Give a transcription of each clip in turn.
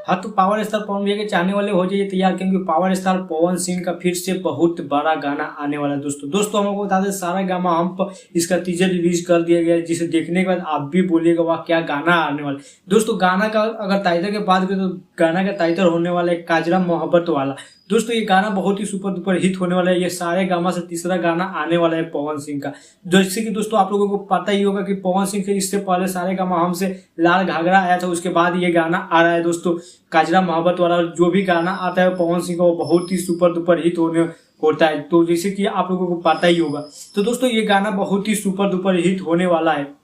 हाँ, तो power star पवन भैया के चाहने वाले हो जाइए तैयार, क्योंकि पावर स्टार पवन सिंह का फिर से बहुत बड़ा गाना आने वाला है। दोस्तों हम आपको बता दें, सारा गामा हम पर इसका टीजर रिलीज कर दिया गया है, जिसे देखने के बाद आप भी बोलिएगा वाह क्या गाना आने वाला है। दोस्तों गाना का अगर टाइटल की बात करें तो गाना का टाइटल होने वाला है काजरा मोहब्बत वाला। दोस्तों ये गाना बहुत ही सुपर डुपर हिट होने वाला है। ये सारे गामा से तीसरा गाना आने वाला है पवन सिंह का। जैसे कि दोस्तों आप लोगों को पता ही होगा कि पवन सिंह के इससे पहले सारे गामा हमसे लाल घाघरा आया था, उसके बाद ये गाना आ रहा है दोस्तों काजरा मोहब्बत वाला। जो भी गाना आता है पवन सिंह का वो बहुत ही सुपर डुपर हिट होता है, तो जैसे कि आप लोगों को पता ही होगा। तो दोस्तों ये गाना बहुत ही सुपर डुपर हिट होने वाला है,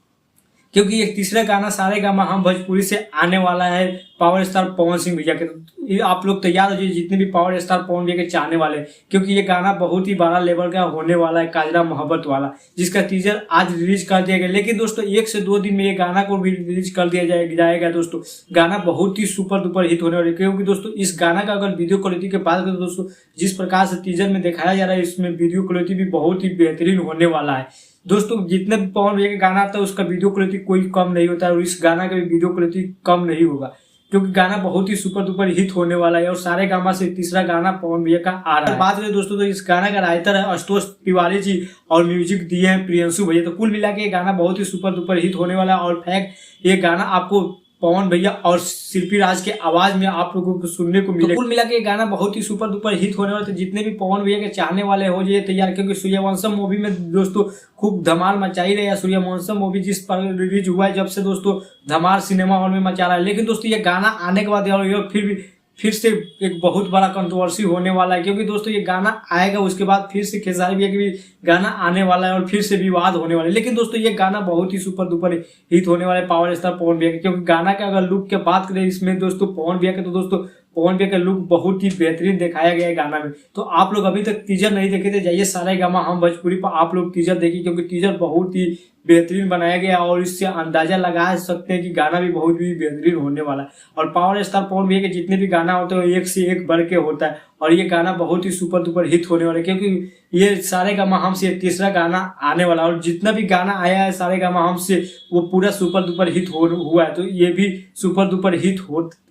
क्योंकि एक तीसरा गाना सारे गामा हम भोजपुरी से आने वाला है पावर स्टार पवन सिंह भैया के। आप लोग तैयार हो जाइए जितने भी पावर स्टार पवन भैया के चाहने वाले, क्योंकि ये गाना बहुत ही बड़ा लेवल का होने वाला है काजरा मोहब्बत वाला, जिसका टीजर आज रिलीज कर दिया गया। लेकिन दोस्तों 1 से 2 दिन में ये गाना को भी रिलीज कर दिया जाएगा। दोस्तों गाना बहुत ही सुपर डुपर हिट होने वाला है, क्योंकि दोस्तों इस गाना का अगर वीडियो क्वालिटी की बात करें दोस्तों, जिस प्रकार से टीजर में दिखाया जा रहा है इसमें वीडियो क्वालिटी भी बहुत ही बेहतरीन होने वाला है। दोस्तों जितने भी पवन भैया का गाना आता है उसका वीडियो क्वालिटी कोई कम नहीं होता है, और इस गाना का भी वीडियो क्वालिटी कम नहीं होगा, क्योंकि गाना बहुत ही सुपर डुपर हिट होने वाला है। और सारे गामा से तीसरा गाना पवन भैया का आ रहा है। बात करें दोस्तों तो इस गाना का राइटर है आशुतोष तिवारी जी, और म्यूजिक दिए हैं प्रियंशु भैया। तो कुल मिला के ये गाना बहुत ही सुपर डुपर हिट होने वाला है। और फैक्ट ये गाना आपको पवन भैया और शिल्पी राज के आवाज में आप लोगों को सुनने को मिलेगा। तो कुल मिला के गाना बहुत ही सुपर डुपर हिट होने वाला है। तो जितने भी पवन भैया के चाहने वाले हो जाइए तैयार, क्योंकि सूर्यवंशम मूवी में दोस्तों खूब धमाल मचाई रही है। सूर्यवंशम मूवी जिस पर रिलीज हुआ है जब से दोस्तों धमाल सिनेमा हॉल में मचा रहा है। लेकिन दोस्तों ये गाना आने के बाद फिर से एक बहुत बड़ा कंट्रोवर्सी होने वाला है, क्योंकि दोस्तों ये गाना आएगा उसके बाद फिर से खेसारी भैया की भी गाना आने वाला है और फिर से विवाद होने वाला है। लेकिन दोस्तों ये गाना बहुत ही सुपर डुपर हिट होने वाला है पावर स्टार पवन भैया के, क्योंकि गाना का अगर लुक की बात करें इसमें दोस्तों पवन भैया के, तो दोस्तों पवन भैया का लुक बहुत ही बेहतरीन दिखाया गया है गाना में। तो आप लोग अभी तक टीजर नहीं देखे थे, जाइए सारे गामा हम भोजपुरी पर आप लोग टीजर देखिए, क्योंकि टीजर बहुत ही बेहतरीन बनाया गया और इससे अंदाजा लगा सकते हैं कि गाना भी बहुत ही बेहतरीन होने वाला है। और पावर स्टार पवन भैया के जितने भी गाना होते हैं एक से एक बढ़ के होता है, और ये गाना बहुत ही सुपर डुपर हिट होने वाला है, क्योंकि ये सारे गामा हम से तीसरा गाना आने वाला है। और जितना भी गाना आया है सारे गामा हम से वो पूरा सुपर डुपर हिट हुआ है, तो ये भी सुपर डुपर हिट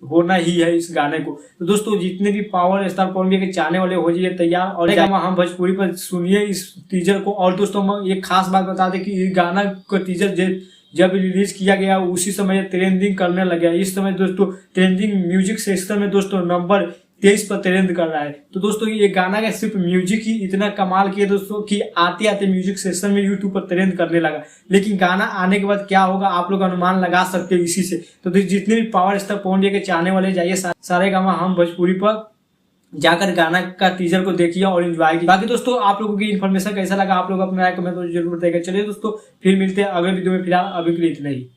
होना ही है इस गाने को। तो दोस्तों जितने भी पावर स्टार पवन भैया के चाहने वाले हो जाइए तैयार, और गामा हम भोजपुरी पर सुनिए इस टीजर को। और दोस्तों हम एक खास बात बता दें कि ये गाना का टीजर जब रिलीज किया गया उसी समय ट्रेंडिंग करने लगा। इस समय दोस्तों ट्रेंडिंग म्यूजिक सेक्शन में दोस्तों नंबर 23 पर ट्रेंड कर रहा है। तो दोस्तों ये गाना का सिर्फ म्यूजिक ही इतना कमाल किया दोस्तों कि आते आते म्यूजिक सेक्शन में यूट्यूब पर ट्रेंड करने लगा। लेकिन गाना आने के बाद क्या होगा आप लोग अनुमान लगा सकते हैं इसी से। तो जितने भी पावर स्टार पवन भैया के चाहने वाले जाइए सारे गामा हम भोजपुरी पर जाकर गाना का टीजर को देखिए और एंजॉय कीजिए। बाकी दोस्तों आप लोगों की इन्फॉर्मेशन कैसा लगा आप लोग अपना राय कमेंट जरूर बताइएगा। चलिए दोस्तों फिर मिलते हैं अगले वीडियो में, फिलहाल अभी के लिए इतना ही।